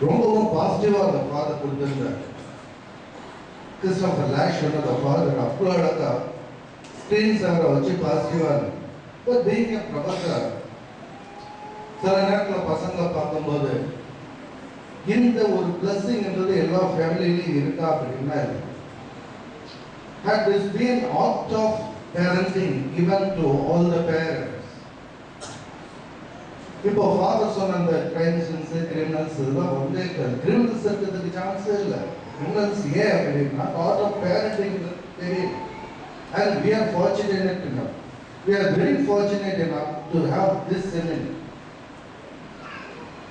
ரொம்பவும் பாசிட்டிவாக அந்த ஃபாதர் கொடுத்துருந்தார். கிறிஸ்டோபர் லேஷ் அந்த ஃபாதர் அவ்வளோ அழகா ஸ்க்ரீன் சாரை வச்சு பாசிட்டிவாக இருக்கு. இப்போ பீயிங் எ ப்ரொஃபஸர் சில நேரத்தில் பசங்களை பார்க்கும்போது இந்த ஒரு பிளஸ்ஸிங்ன்றது எல்லா ஃபேமிலியிலையும் இருக்கா அப்படின்னா இல்லை. Had this been act of parenting given to all the parents? இப்போ ஃபாதர் சொன்ன அந்த கிரைம்ஸ் கிரிமினல்ஸ் இதெல்லாம் வந்து கிரிமினல்ஸ் இருக்கிறதுக்கு சான்ஸே இல்லை. கிரிமினல்ஸ் ஏன் அப்படின்னா ஆர்ட் ஆஃப் பேரண்டிங் தெரியும். And we are fortunate enough. We are very fortunate enough to have this seminary.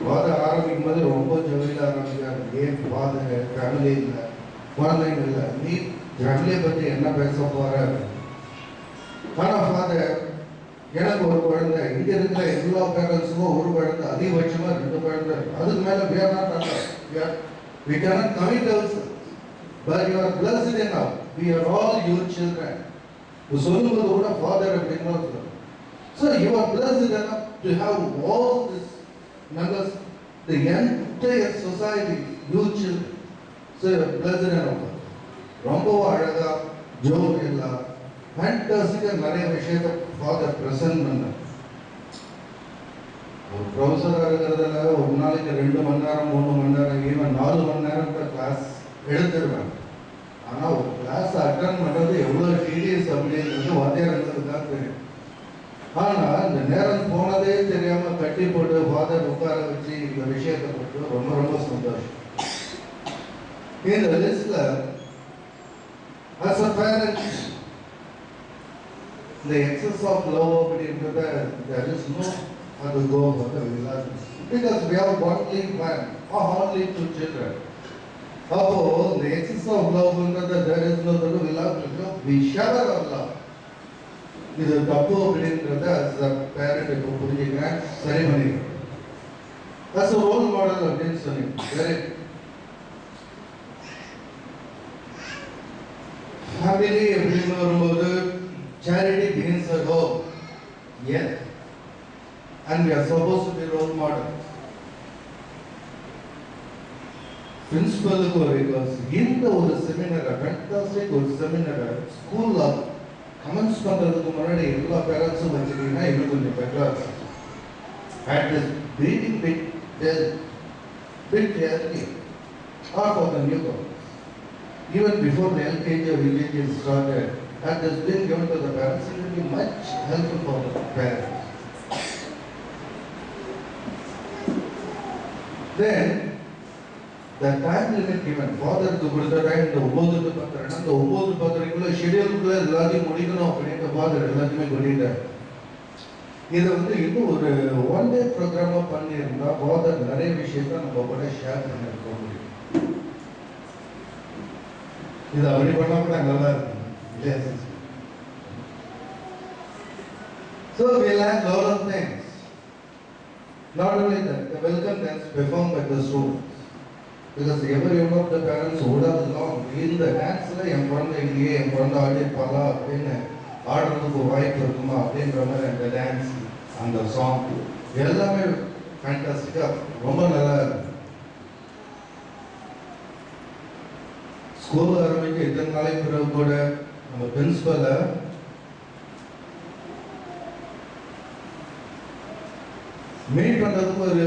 Father ஆரம்பிக்கும் போது ரொம்ப ஜோவியில் ஆரம்பிக்கிறார். ஏன் ஃபாதர் ஃபேமிலி இல்லை, குழந்தைங்க இல்லை, நீ ஃபேமிலியை பற்றி என்ன பேச போற? ஆனால் ஃபாதர் எனக்கு ஒரு குழந்தை, இங்கே இருக்கிற எல்லா பேரண்ட்ஸுக்கும் ஒரு குழந்தை, அதிகபட்சமாக 2 குழந்தை, அதுக்கு மேலே we are not allowed. We cannot commit ourselves. But you are blessed enough. We are all your children. சொல்லும்போது கூட ஃபாதர் அப்படின்னு சொல்லுவோம். So you are blessed enough to have all this members, the entire society, your children. So you are blessed enough. ரொம்ப அழகா ஜோவியலா ஃபேண்டாஸ்டிக்கா நிறைய விஷயத்தை father present பண்ணார். ஒரு ப்ரொஃபஸராக இருக்கிறதுல ஒரு நாளைக்கு 2 மணி நேரம் 3 மணி நேரம் ஈவன் 4 மணி நேரம் கிளாஸ் எடுத்துருவாங்க. ஆனால் ஒரு கிளாஸ் அட்டன் பண்ணுறது எவ்வளோ டீடியஸ் அப்படின்றது வாத்தியாரங்களுக்கு தான் தெரியும். ஆனால் இந்த நேரம் போனதே தெரியாமல் கட்டி போட்டு ஃபாதர் உட்கார வச்சு இந்த விஷயத்தை போட்டு ரொம்ப ரொம்ப சந்தோஷம். இந்த லிஸ்ட்ல as a parent, the excess of love அப்படின்றத there is no other go for the village because we have only one or only 2 children. அப்போ the excess of love ன்றத there is no other village. We share our love. இது தப்பு அப்படின்றத as a parent இப்போ புரிஞ்சுக்கிறேன், சரி பண்ணிக்கிறேன். as a role model அப்படின்னு சொன்னீங்க, very family அப்படின்னு வரும்போது charity begins at home. Yes. And we are supposed to be role models. பிரின்சிபலுக்கு ஒரு இந்த ஒரு செமினார், ஃபேண்டாஸ்டிக் ஒரு செமினார் ஸ்கூல்ல கமெண்ட்ஸ் பண்றதுக்கு முன்னாடி எல்லா பேரண்ட்ஸும் வச்சுக்கிட்டீங்கன்னா இன்னும் கொஞ்சம் பெட்டரா இருக்கும். At this beating bit early or for the newcomers. Even before the LKG or UKG is started, and has been given to the parents, it will be much helpful for the parents. Then, the time limit given, father to put the time, the 9 to 10, and the 9 to 10 schedule குள்ள எல்லாத்தையும் முடிக்கணும் அப்படின்ற father எல்லாத்தையுமே சொல்லிட்டார். இதை வந்து இன்னும் ஒரு 1 day ப்ரோக்ராமா பண்ணியிருந்தா father நிறைய விஷயத்தை நம்ம கூட ஷேர் பண்ணிருக்க முடியும். இது அப்படி பண்ணா கூட நல்லா இருக்கும். Yes. So we learn a lot of things. Not only that, the welcome dance performed by the students. Because every one of the parents would have belonged in the dance, என் குழந்தை இல்லையே, என் குழந்தை ஆடிப்பாளா அப்படின்னு ஆடுறதுக்கு வாய்ப்பு இருக்குமா அப்படின்ற மாதிரி அந்த டான்ஸ், அந்த சாங் எல்லாமே ஃபேண்டாஸ்டிக்காக ரொம்ப நல்லா இருக்கும். ஸ்கூல் ஆரம்பிக்க இத்தனை நாளைக்கு பிறகு கூட நம்ம பிரின்சிபலை மீட் பண்றதுக்கு ஒரு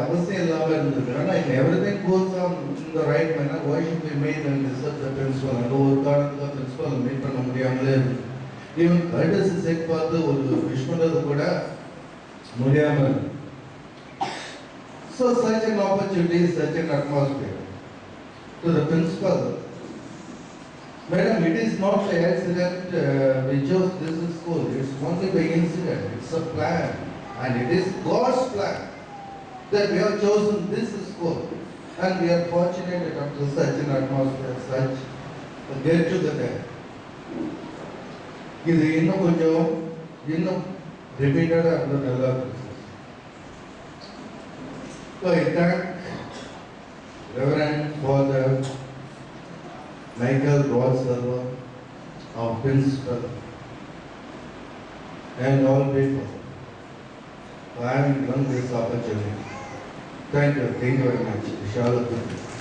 அவசியம் இல்லாம இருந்தது. ஆனா everything goes on in the right manner. Why should we meet and discuss the principal? அந்த ஒரு காரணத்துக்கு பிரின்சிபல் மீட் பண்ண முடியாமலே இருக்கு. ஈவன் கர்டசி செக் பார்த்து ஒரு விஷ் பண்றது கூட முடியாம இருக்கு. So such an opportunity, such an atmosphere. To the principal, Madam, it is not by accident we chose this school. It's only by incident. It's a plan. And it is God's plan that we have chosen this school. And we are fortunate enough to such an atmosphere, such a get together. இது இன்னும் கொஞ்சம் repeated and developed. So I thank Reverend Father Michael Rothserver, our principal, and all people for having given this opportunity. Thank you very much. Shalom.